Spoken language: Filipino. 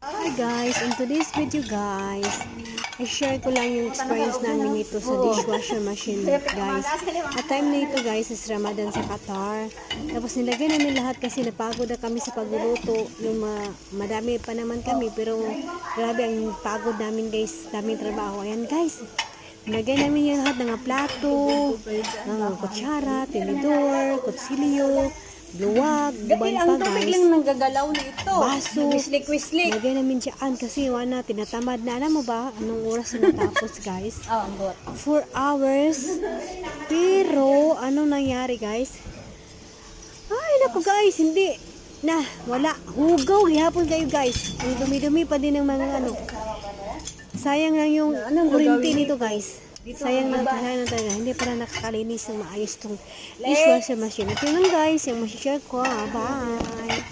Hi guys, in today's video guys, i-share ko lang yung experience namin dito sa dishwasher machine guys. At time na ito guys is Ramadan sa Qatar. Tapos nilagyan namin lahat kasi napagod na kami sa pagluluto. Yung madami pa naman kami pero grabe ang pagod namin guys, daming trabaho. Ayan guys, nilagyan namin yung lahat ng plato, ng kutsara, tinidor, kutsilyo, luwag, Gabi guban ang pa tubig guys. lang nanggagalaw nito. Baso. Wislik-wislik. Lagyan namin dyan kasi wala, tinatamad na. Alam mo ba, anong oras na natapos guys? Oh, ang bot. 4 hours. Pero, anong nangyari guys? Ay, naku guys, hindi. Wala. Hugaw, gihapon kayo guys. Ang dumi-dumi pa din ng mga ano. Sayang lang yung kurinti nito guys. Sayang lang talaga. Hindi para nakakalinis ng maayos tong dishwasher machine. At yun lang guys, yung masishare ko. Bye!